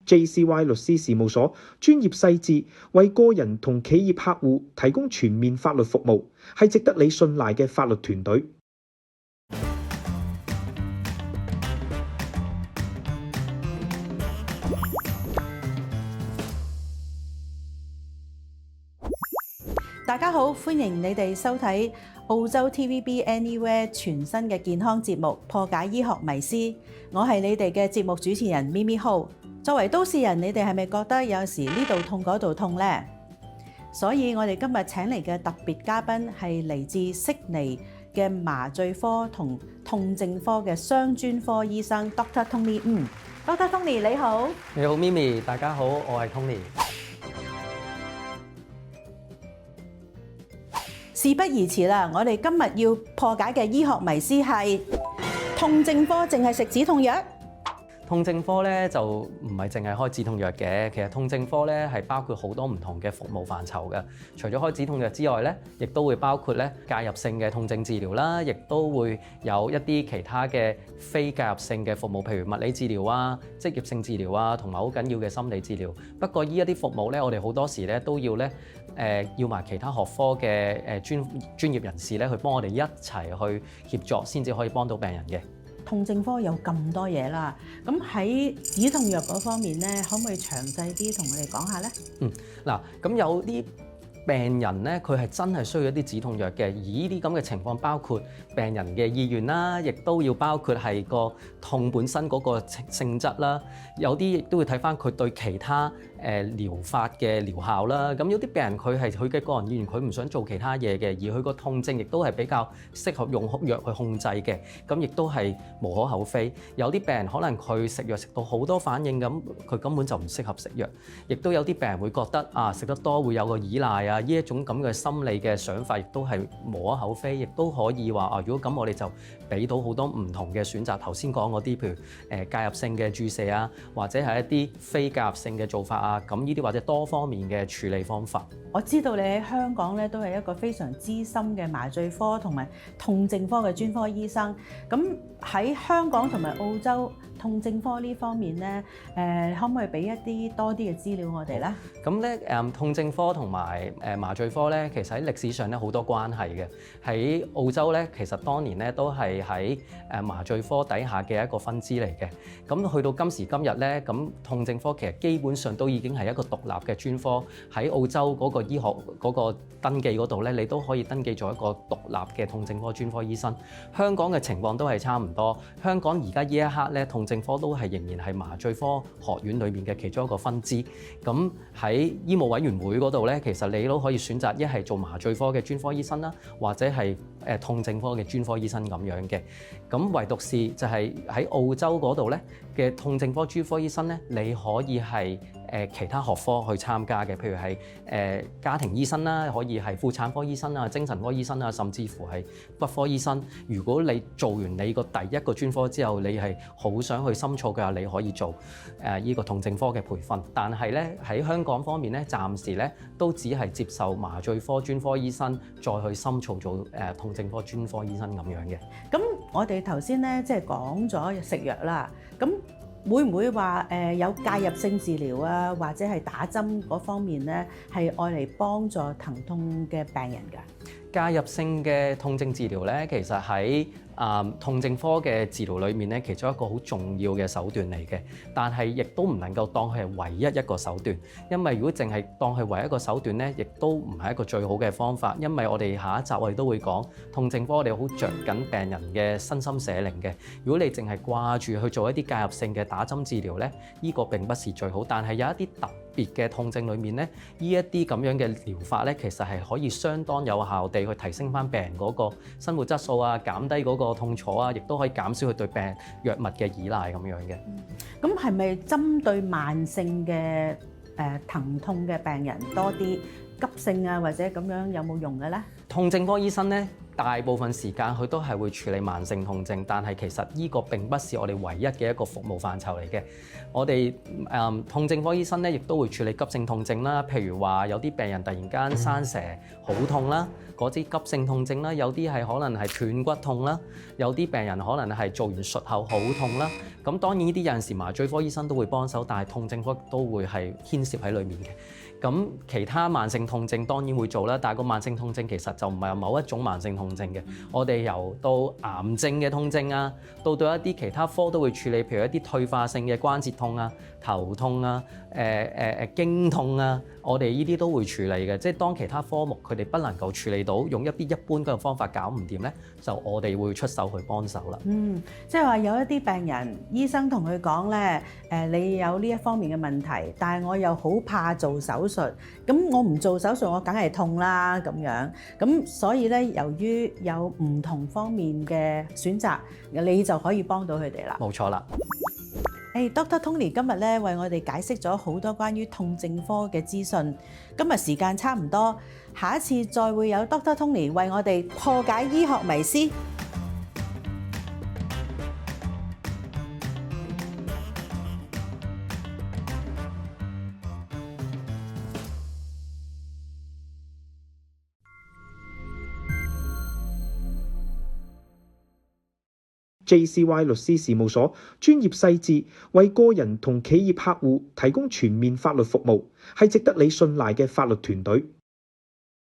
JCY 律師事務所專業細緻，為個人同企業客戶提供全面法律服務，係值得你信賴嘅法律團隊。大家好，歡迎你哋收睇澳洲 TVB Anywhere 全新嘅健康節目《破解醫學迷思》。我係你哋嘅節目主持人咪咪號。作為都市人，你哋係咪覺得有時呢度痛嗰度痛呢？所以我哋今日請嚟嘅特別嘉賓係嚟自悉尼嘅麻醉科同痛症科嘅雙專科醫生 Dr. Tony。Dr. Tony 你好。你好咪咪，大家好，我係 Tony。事不宜遲啦，我哋今日要破解嘅醫學迷思係痛症科淨係食止痛藥？痛症科咧就唔係淨係開止痛藥嘅，其實痛症科咧係包括好多唔同嘅服務範疇嘅。除咗開止痛藥之外咧，亦都會包括咧介入性嘅痛症治療啦，亦都會有一啲其他嘅非介入性嘅服務，譬如物理治療啊、職業性治療啊，同埋好緊要嘅心理治療。不過呢一啲服務咧，我哋好多時咧都要咧要埋其他學科嘅專業人士咧去幫我哋一齊去協助，先至可以幫到病人嘅。痛症科有咁多嘢啦，咁喺止痛藥嗰方面咧，可唔可以詳細啲同我哋講下咧？嗱，咁有啲病人咧，佢係真係需要一啲止痛藥嘅，而呢啲咁嘅情況包括病人嘅意願啦，亦都要包括係個痛本身嗰個性質啦。有啲亦都會睇返佢對其他療法嘅療效啦。咁有啲病人佢係佢嘅個人意願，佢唔想做其他嘢嘅，而佢個痛症亦都係比較適合用藥去控制嘅，咁亦都係無可厚非。有啲病人可能佢食藥食到好多反應咁，佢根本就唔適合食藥。亦都有啲病人會覺得食得多會有個依賴啊，呢一種咁嘅心理嘅想法，亦都係無可厚非。亦都可以話如果咁我哋就俾到好多唔同嘅選擇。頭先講嗰啲譬如介入性嘅注射啊，或者係一啲非介入性嘅做法啊，咁呢啲或者多方面嘅處理方法。我知道你喺香港咧都係一個非常資深嘅麻醉科同埋痛症科嘅專科醫生。咁喺香港同埋澳洲痛症科呢方面咧，可唔可以俾一啲多啲嘅資料我哋咧？咁咧痛症科同埋麻醉科咧，其實喺歷史上咧好多關係嘅。喺澳洲咧，其實當年咧都係喺麻醉科底下嘅一個分支嚟嘅。咁去到今時今日咧，咁痛症科其實基本上都已經係一個獨立嘅專科。喺澳洲嗰個醫學嗰個登記嗰度咧，你都可以登記做一個獨立嘅痛症科專科醫生。香港嘅情況都係差唔多。香港而家呢一刻咧，痛症科都係仍然係麻醉科學院裏面嘅其中一個分支。咁喺醫務委員會嗰度咧，其實你都可以選擇一係做麻醉科嘅專科醫生啦，或者係痛症科嘅專科醫生咁樣嘅。咁唯獨是就係喺澳洲嗰度咧嘅痛症科專科醫生咧，你可以係其他學科去參加嘅，譬如係家庭醫生啦，可以係婦產科醫生啊、精神科醫生啊，甚至乎係骨科醫生。如果你做完你個第一個專科之後，你係好想去深造嘅話，你可以做呢個痛症科嘅培訓。但係咧喺香港方面咧，暫時咧都只係接受麻醉科專科醫生再去深造做痛症科專科醫生咁樣嘅。咁我哋頭先咧即係講咗食藥啦，咁會唔會話有介入性治療啊，或者係打針嗰方面咧，係愛嚟幫助疼痛嘅病人㗎？介入性嘅痛症治療咧，其實喺痛症科嘅治療裏面咧，其中一個好重要嘅手段嚟嘅。但係亦都唔能夠當佢係唯一一個手段，因為如果淨係當佢唯一一個手段咧，亦都唔係一個最好嘅方法。因為我哋下一集我哋都會講痛症科，我哋好着緊病人嘅身心社靈嘅。如果你淨係掛住去做一啲介入性嘅打針治療咧，呢個並不是最好。但係有一啲特別嘅痛症裏面咧，呢一啲咁樣嘅療法咧，其實係可以相當有效地去提升翻病人嗰個生活質素啊，減低嗰個痛楚啊，亦都可以減少佢對病藥物嘅依賴咁樣嘅。咁係咪針對慢性嘅疼痛嘅病人多啲，急性啊或者咁樣有冇用嘅咧？痛症科醫生咧，大部分時間佢都係會處理慢性痛症，但係其實呢個並不是我哋唯一嘅一個服務範疇嚟嘅。我哋痛症科醫生咧，亦都會處理急性痛症啦，譬如話有啲病人突然間生蛇好痛啦，嗰啲急性痛症啦，有啲係可能係斷骨痛啦，有啲病人可能係做完術後好痛啦。咁當然呢啲有陣時麻醉科醫生都會幫手，但係痛症科都會係牽涉喺裡面嘅。咁其他慢性痛症當然會做啦，但係個慢性痛症其實就唔係有某一種慢性痛症嘅。我哋由到癌症嘅痛症啊，到一啲其他科都會處理，譬如一啲退化性嘅關節痛啊、頭痛啊、經痛啊，我哋呢啲都會處理嘅。即係當其他科目佢哋不能夠處理到，用一般嘅方法搞唔掂咧，就我哋會出手去幫手啦。即係話有一啲病人，醫生同佢講咧，你有呢一方面嘅問題，但係我又好怕做手術，咁我唔做手術，我梗係痛啦咁樣。咁所以咧，由於有唔同方面嘅選擇，你就可以幫到佢哋啦。冇錯啦。Dr. Tony 今日咧為我哋解釋咗好多關於痛症科嘅資訊。今日時間差唔多，下一次再會有 Dr. Tony 為我哋破解醫學迷思。JCY 律師事務所專業細緻，為個人同企業客戶提供全面法律服務，係值得你信賴嘅法律團隊。